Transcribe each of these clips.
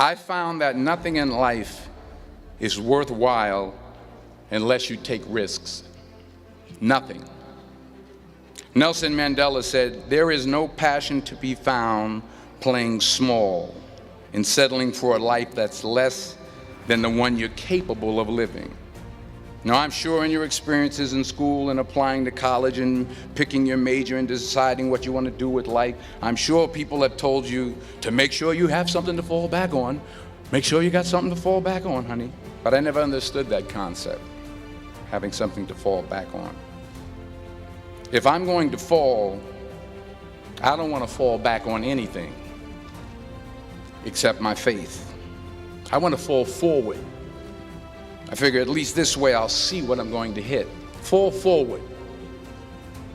I found that nothing in life is worthwhile unless you take risks. Nothing. Nelson Mandela said, "There is no passion to be found playing small and settling for a life that's less than the one you're capable of living." Now, I'm sure in your experiences in school and applying to college and picking your major and deciding what you want to do with life, I'm sure people have told you to make sure you have something to fall back on. Make sure you got something to fall back on, honey. But I never understood that concept, having something to fall back on. If I'm going to fall, I don't want to fall back on anything except my faith. I want to fall forward. I figure at least this way I'll see what I'm going to hit. Fall forward.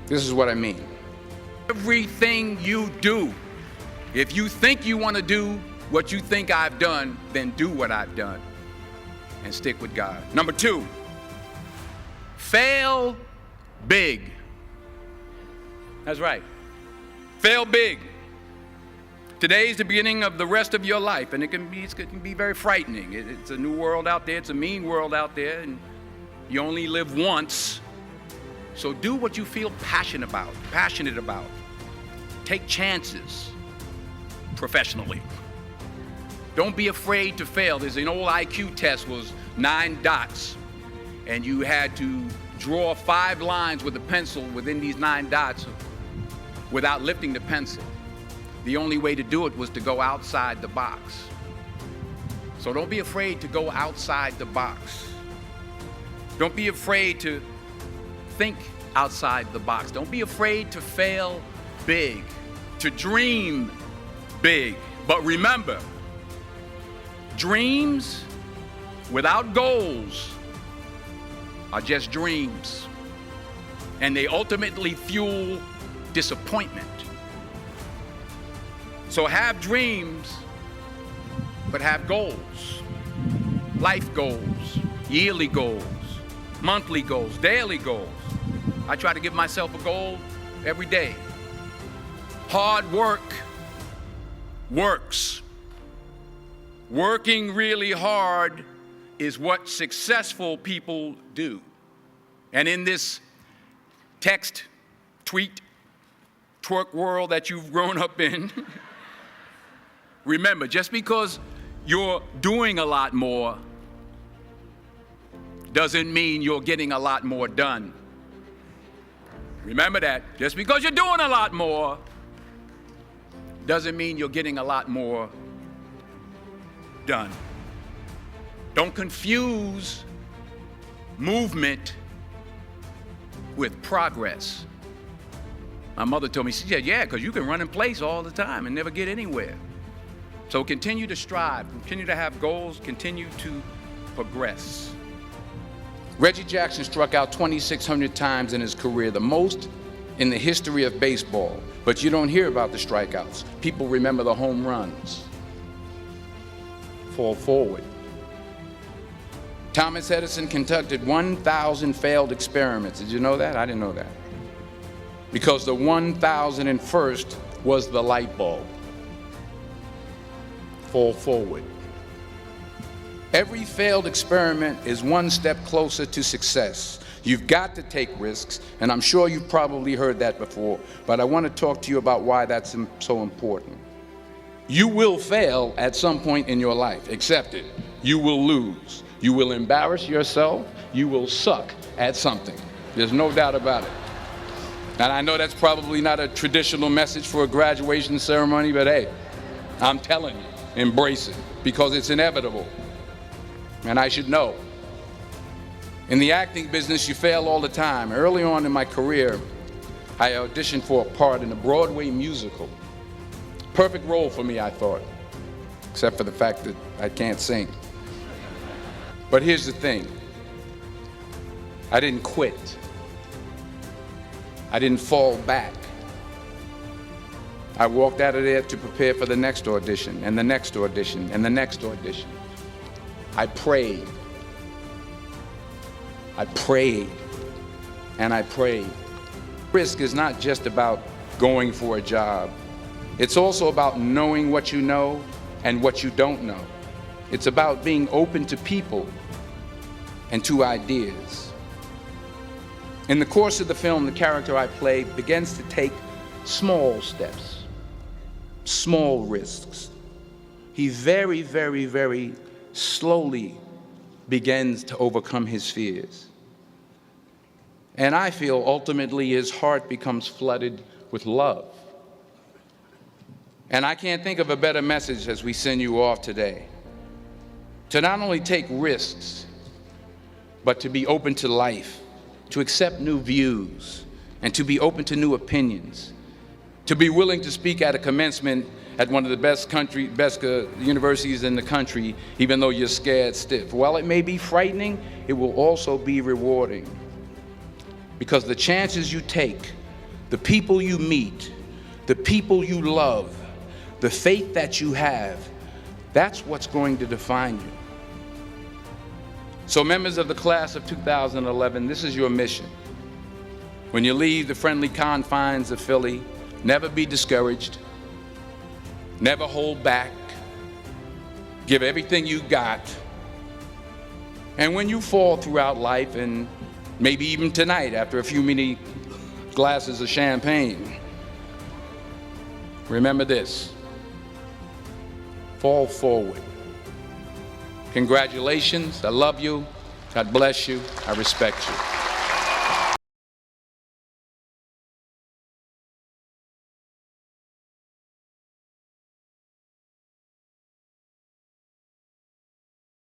This is what I mean. Everything you do, if you think you want to do what you think I've done, then do what I've done and stick with God. Number 2, fail big. That's right. Fail big. Today is the beginning of the rest of your life, and it can be very frightening. It's a new world out there. It's a mean world out there, and you only live once. So do what you feel passionate about. Take chances professionally. Don't be afraid to fail. There's an old IQ test, was 9 dots, and you had to draw 5 lines with a pencil within these 9 dots without lifting the pencil. The only way to do it was to go outside the box. So don't be afraid to go outside the box. Don't be afraid to think outside the box. Don't be afraid to fail big, to dream big. But remember, dreams without goals are just dreams, and they ultimately fuel disappointment. So have dreams, but have goals. Life goals, yearly goals, monthly goals, daily goals. I try to give myself a goal every day. Hard work works. Working really hard is what successful people do. And in this text, tweet, twerk world that you've grown up in, remember, just because you're doing a lot more doesn't mean you're getting a lot more done. Remember that. Just because you're doing a lot more doesn't mean you're getting a lot more done. Don't confuse movement with progress. My mother told me, she said, yeah, because you can run in place all the time and never get anywhere. So continue to strive, continue to have goals, continue to progress. Reggie Jackson struck out 2,600 times in his career, the most in the history of baseball. But you don't hear about the strikeouts. People remember the home runs. Fall forward. Thomas Edison conducted 1,000 failed experiments. Did you know that? I didn't know that. Because the 1,001st was the light bulb. Fall forward. Every failed experiment is one step closer to success. You've got to take risks, and I'm sure you've probably heard that before, but I want to talk to you about why that's so important. You will fail at some point in your life. Accept it. You will lose. You will embarrass yourself. You will suck at something. There's no doubt about it. And I know that's probably not a traditional message for a graduation ceremony, but hey, I'm telling you, embrace it, because it's inevitable. And I should know. In the acting business, you fail all the time. Early on in my career, I auditioned for a part in a Broadway musical. Perfect role for me, I thought, except for the fact that I can't sing. But here's the thing. I didn't quit. I didn't fall back. I walked out of there to prepare for the next audition, and the next audition, and the next audition. I prayed. I prayed, and I prayed. Risk is not just about going for a job. It's also about knowing what you know and what you don't know. It's about being open to people and to ideas. In the course of the film, the character I play begins to take small steps, small risks. He very, very, very slowly begins to overcome his fears. And I feel ultimately his heart becomes flooded with love. And I can't think of a better message as we send you off today. To not only take risks, but to be open to life, to accept new views, and to be open to new opinions, to be willing to speak at a commencement at one of the best universities in the country, even though you're scared stiff. While it may be frightening, it will also be rewarding. Because the chances you take, the people you meet, the people you love, the faith that you have, that's what's going to define you. So members of the class of 2011, this is your mission. When you leave the friendly confines of Philly, never be discouraged, never hold back, give everything you got. And when you fall throughout life, and maybe even tonight after a few many glasses of champagne, remember this: fall forward. Congratulations, I love you, God bless you, I respect you.